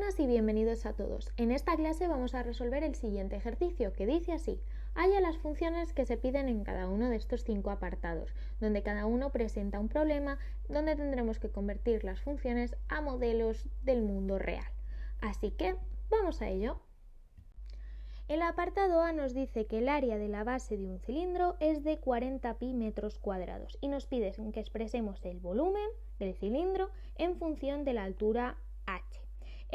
buenas y bienvenidos a todos. En esta clase vamos a resolver el siguiente ejercicio que dice así: halla las funciones que se piden en cada uno de estos 5 apartados, donde cada uno presenta un problema, donde tendremos que convertir las funciones a modelos del mundo real. Así que, vamos a ello. El apartado A nos dice que el área de la base de un cilindro es de 40 pi metros cuadrados y nos pide que expresemos el volumen del cilindro en función de la altura h.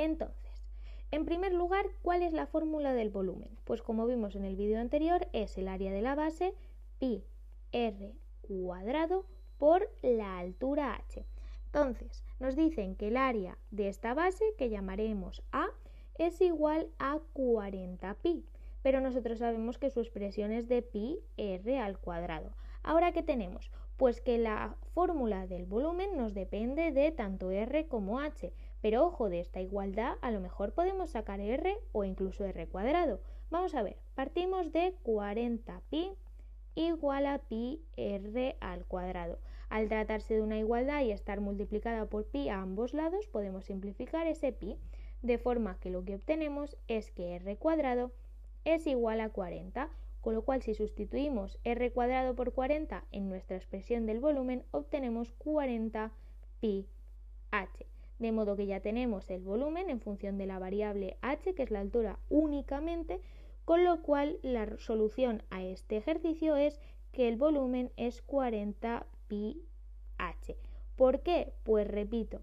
Entonces, en primer lugar, ¿cuál es la fórmula del volumen? Pues como vimos en el vídeo anterior, es el área de la base pi r cuadrado por la altura h. Entonces, nos dicen que el área de esta base, que llamaremos A, es igual a 40 pi, pero nosotros sabemos que su expresión es de pi r al cuadrado. Ahora, ¿qué tenemos? Pues que la fórmula del volumen nos depende de tanto r como h, pero ojo, de esta igualdad a lo mejor podemos sacar r o incluso r cuadrado. Vamos a ver, partimos de 40 pi igual a pi r al cuadrado. Al tratarse de una igualdad y estar multiplicada por pi a ambos lados, podemos simplificar ese pi, de forma que lo que obtenemos es que r cuadrado es igual a 40, con lo cual si sustituimos r cuadrado por 40 en nuestra expresión del volumen, obtenemos 40 pi h. De modo que ya tenemos el volumen en función de la variable h, que es la altura únicamente, con lo cual la solución a este ejercicio es que el volumen es 40 pi h. ¿Por qué? Pues repito,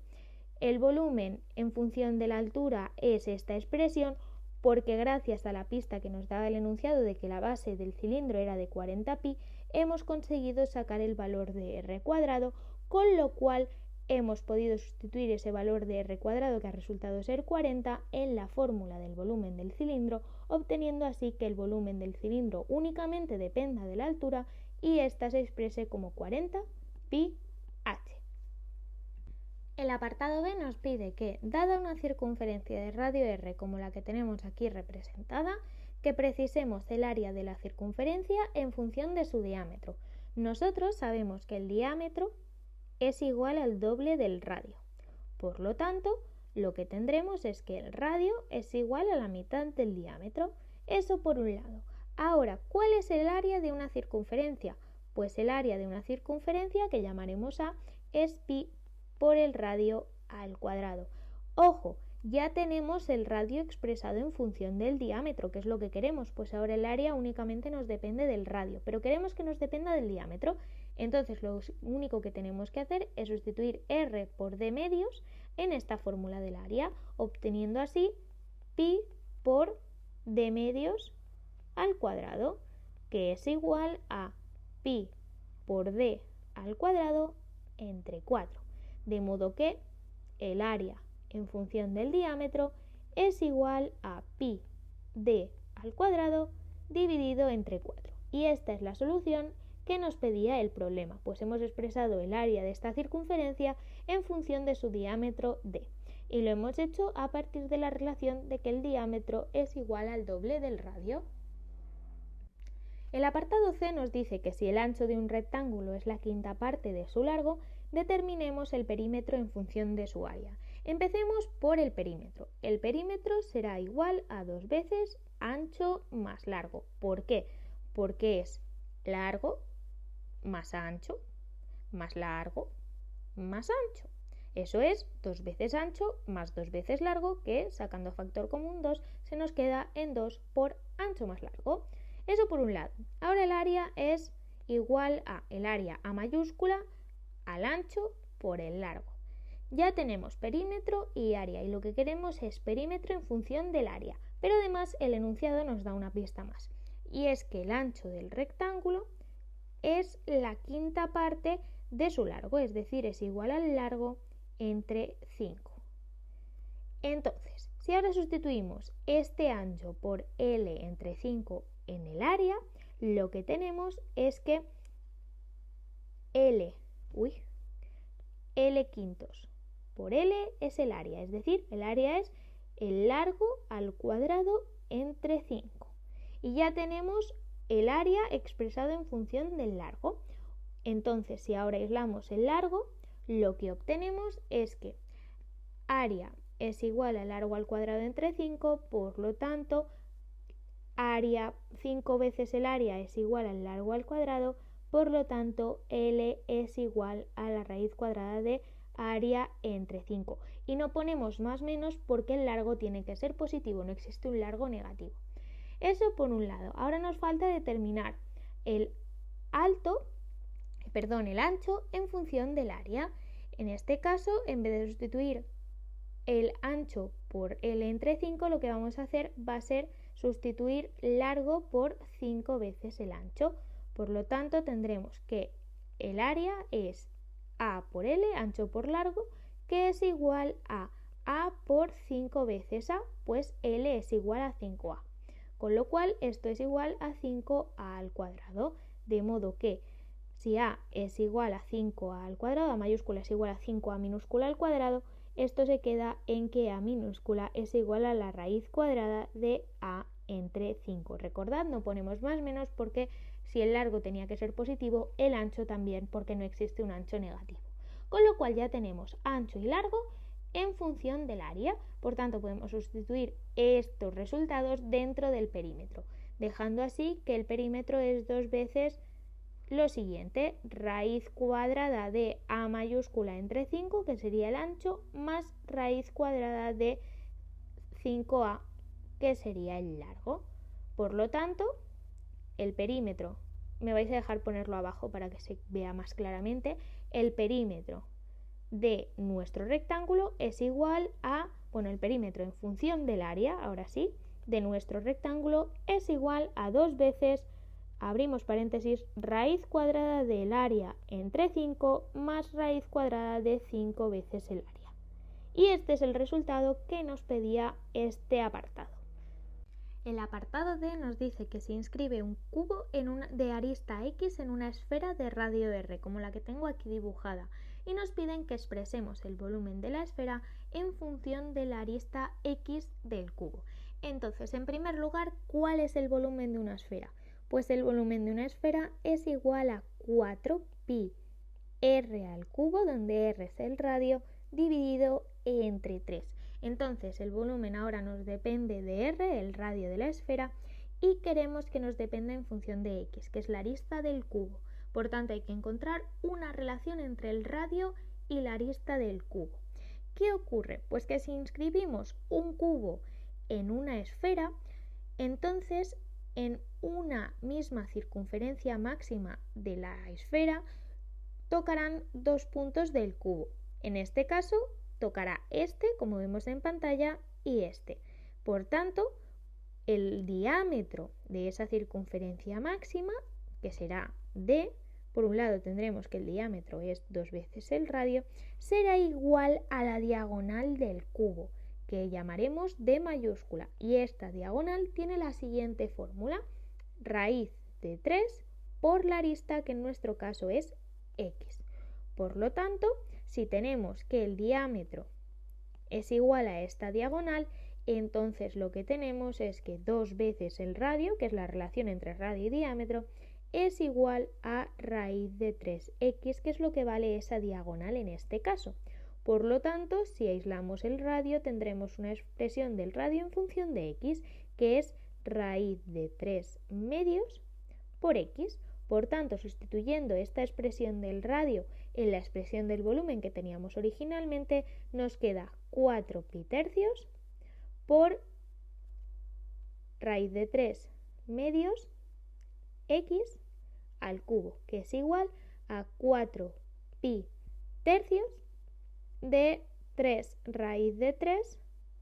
el volumen en función de la altura es esta expresión porque gracias a la pista que nos daba el enunciado de que la base del cilindro era de 40 pi, hemos conseguido sacar el valor de r cuadrado, con lo cual hemos podido sustituir ese valor de r cuadrado, que ha resultado ser 40, en la fórmula del volumen del cilindro, obteniendo así que el volumen del cilindro únicamente dependa de la altura y ésta se exprese como 40 pi h. El apartado B nos pide que, dada una circunferencia de radio r como la que tenemos aquí representada, que precisemos el área de la circunferencia en función de su diámetro. Nosotros sabemos que el diámetro es igual al doble del radio. Por lo tanto, lo que tendremos es que el radio es igual a la mitad del diámetro. Eso por un lado. Ahora, ¿cuál es el área de una circunferencia? Pues el área de una circunferencia, que llamaremos A, es pi por el radio al cuadrado. Ojo, ya tenemos el radio expresado en función del diámetro, que es lo que queremos, pues ahora el área únicamente nos depende del radio, pero queremos que nos dependa del diámetro. Entonces lo único que tenemos que hacer es sustituir r por d medios en esta fórmula del área, obteniendo así pi por d medios al cuadrado, que es igual a pi por d al cuadrado entre 4. De modo que el área en función del diámetro es igual a pi d al cuadrado dividido entre 4. Y esta es la solución que nos pedía el problema, pues hemos expresado el área de esta circunferencia en función de su diámetro d. Y lo hemos hecho a partir de la relación de que el diámetro es igual al doble del radio. El apartado C nos dice que si el ancho de un rectángulo es la quinta parte de su largo, determinemos el perímetro en función de su área. Empecemos por el perímetro. El perímetro será igual a 2 veces ancho más largo. ¿Por qué? Porque es largo más ancho más largo más ancho. Eso es 2 veces ancho más 2 veces largo, que sacando factor común 2 se nos queda en 2 por ancho más largo. Eso por un lado. Ahora el área es igual a el área A mayúscula al ancho por el largo. Ya tenemos perímetro y área, y lo que queremos es perímetro en función del área. Pero además el enunciado nos da una pista más, y es que el ancho del rectángulo es la quinta parte de su largo, es decir, es igual al largo entre 5. Entonces, si ahora sustituimos este ancho por L entre 5 en el área, lo que tenemos es que L quintos por L es el área, es decir, el área es el largo al cuadrado entre 5. Y ya tenemos el área expresado en función del largo. Entonces, si ahora aislamos el largo, lo que obtenemos es que área es igual a largo al cuadrado entre 5, por lo tanto, área, 5 veces el área es igual al largo al cuadrado, por lo tanto, L es igual a la raíz cuadrada de área entre 5. Y no ponemos más menos porque el largo tiene que ser positivo, no existe un largo negativo. Eso por un lado. Ahora nos falta determinar el ancho en función del área. En este caso, en vez de sustituir el ancho por L entre 5, lo que vamos a hacer va a ser sustituir largo por 5 veces el ancho. Por lo tanto, tendremos que el área es A por L, ancho por largo, que es igual a A por 5 veces A, pues L es igual a 5A. Con lo cual, esto es igual a 5A al cuadrado. De modo que si A es igual a 5A al cuadrado, A mayúscula es igual a 5A minúscula al cuadrado, esto se queda en que A minúscula es igual a la raíz cuadrada de A entre 5. Recordad, no ponemos más menos porque si el largo tenía que ser positivo, el ancho también, porque no existe un ancho negativo. Con lo cual ya tenemos ancho y largo en función del área. Por tanto, podemos sustituir estos resultados dentro del perímetro, dejando así que el perímetro es 2 veces lo siguiente, raíz cuadrada de A mayúscula entre 5, que sería el ancho, más raíz cuadrada de 5A, que sería el largo. Por lo tanto, el perímetro, me vais a dejar ponerlo abajo para que se vea más claramente, el perímetro de nuestro rectángulo es igual a, el perímetro en función del área, ahora sí, de nuestro rectángulo es igual a 2 veces, abrimos paréntesis, raíz cuadrada del área entre 5 más raíz cuadrada de 5 veces el área. Y este es el resultado que nos pedía este apartado. El apartado D nos dice que se inscribe un cubo de arista X en una esfera de radio R, como la que tengo aquí dibujada, y nos piden que expresemos el volumen de la esfera en función de la arista X del cubo. Entonces, en primer lugar, ¿cuál es el volumen de una esfera? Pues el volumen de una esfera es igual a 4pi r al cubo, donde r es el radio, dividido entre 3. Entonces el volumen ahora nos depende de r, el radio de la esfera, y queremos que nos dependa en función de x, que es la arista del cubo. Por tanto, hay que encontrar una relación entre el radio y la arista del cubo. ¿Qué ocurre? Pues que si inscribimos un cubo en una esfera, entonces en una misma circunferencia máxima de la esfera tocarán 2 puntos del cubo. En este caso, tocará este, como vemos en pantalla, y este. Por tanto, el diámetro de esa circunferencia máxima, que será D, por un lado tendremos que el diámetro es 2 veces el radio, será igual a la diagonal del cubo, que llamaremos D mayúscula. Y esta diagonal tiene la siguiente fórmula: raíz de 3 por la arista, que en nuestro caso es X. Por lo tanto, si tenemos que el diámetro es igual a esta diagonal, entonces lo que tenemos es que 2 veces el radio, que es la relación entre radio y diámetro, es igual a raíz de 3x, que es lo que vale esa diagonal en este caso. Por lo tanto, si aislamos el radio, tendremos una expresión del radio en función de x, que es raíz de 3 medios por x. Por tanto, sustituyendo esta expresión del radio en la expresión del volumen que teníamos originalmente, nos queda 4pi tercios por raíz de 3 medios x al cubo, que es igual a 4pi tercios de 3 raíz de 3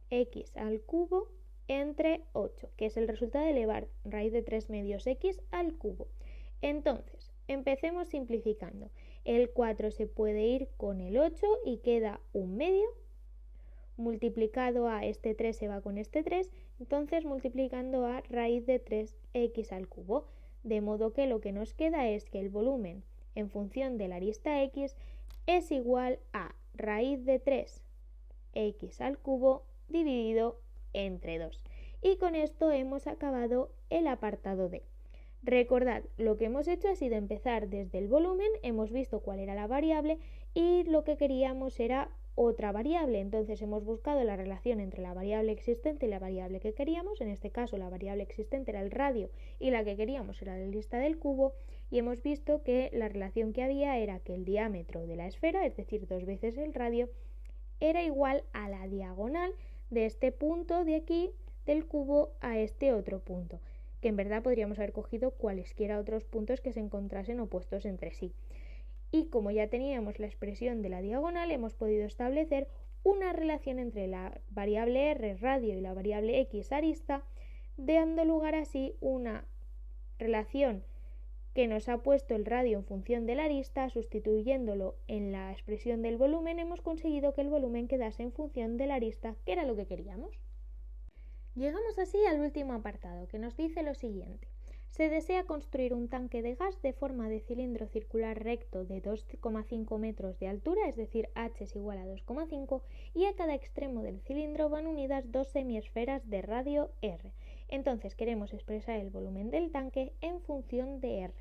x al cubo entre 8, que es el resultado de elevar raíz de 3 medios x al cubo. Entonces, empecemos simplificando. El 4 se puede ir con el 8 y queda 1 medio. Multiplicado a este 3 se va con este 3, entonces multiplicando a raíz de 3x al cubo. De modo que lo que nos queda es que el volumen en función de la arista x es igual a raíz de 3x al cubo dividido entre 2. Y con esto hemos acabado el apartado D. Recordad, lo que hemos hecho ha sido empezar desde el volumen, hemos visto cuál era la variable y lo que queríamos era otra variable. Entonces hemos buscado la relación entre la variable existente y la variable que queríamos. En este caso la variable existente era el radio y la que queríamos era la lista del cubo, y hemos visto que la relación que había era que el diámetro de la esfera, es decir, 2 veces el radio, era igual a la diagonal de este punto de aquí del cubo a este otro punto, que en verdad podríamos haber cogido cualesquiera otros puntos que se encontrasen opuestos entre sí. Y como ya teníamos la expresión de la diagonal, hemos podido establecer una relación entre la variable r radio y la variable x arista, dando lugar así una relación que nos ha puesto el radio en función de la arista. Sustituyéndolo en la expresión del volumen, hemos conseguido que el volumen quedase en función de la arista, que era lo que queríamos. Llegamos así al último apartado, que nos dice lo siguiente. Se desea construir un tanque de gas de forma de cilindro circular recto de 2,5 metros de altura, es decir, h es igual a 2,5, y a cada extremo del cilindro van unidas 2 semiesferas de radio r. Entonces queremos expresar el volumen del tanque en función de r.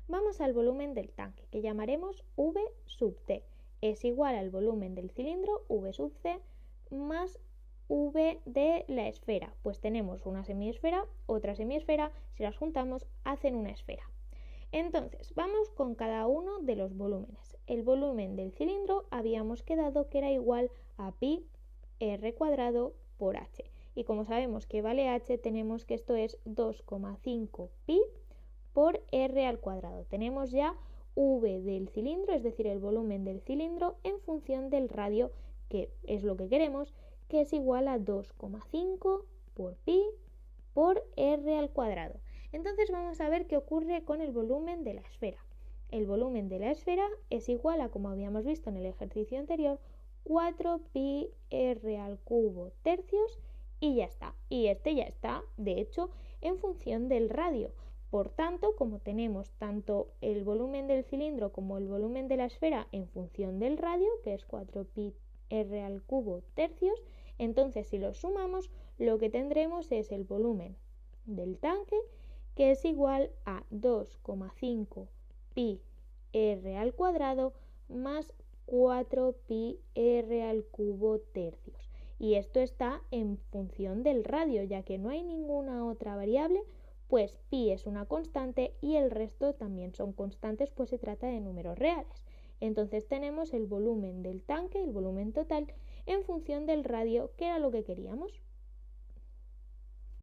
Vamos al volumen del tanque, que llamaremos V sub t. Es igual al volumen del cilindro, V sub c, más V de la esfera. Pues tenemos una semiesfera, otra semiesfera, si las juntamos hacen una esfera. Entonces, vamos con cada uno de los volúmenes. El volumen del cilindro habíamos quedado que era igual a pi r cuadrado por h. Y como sabemos que vale h, tenemos que esto es 2,5 pi por r al cuadrado. Tenemos ya V del cilindro, es decir, el volumen del cilindro en función del radio, que es lo que queremos, que es igual a 2,5 por pi por r al cuadrado. Entonces vamos a ver qué ocurre con el volumen de la esfera. El volumen de la esfera es igual a, como habíamos visto en el ejercicio anterior, 4 pi r al cubo tercios, y ya está. Y este ya está, de hecho, en función del radio. Por tanto, como tenemos tanto el volumen del cilindro como el volumen de la esfera en función del radio, que es 4 pi r al cubo tercios, entonces si los sumamos, lo que tendremos es el volumen del tanque, que es igual a 2,5 pi r al cuadrado más 4 pi r al cubo tercios. Y esto está en función del radio, ya que no hay ninguna otra variable, pues pi es una constante y el resto también son constantes, pues se trata de números reales. Entonces tenemos el volumen del tanque, el volumen total, en función del radio, que era lo que queríamos.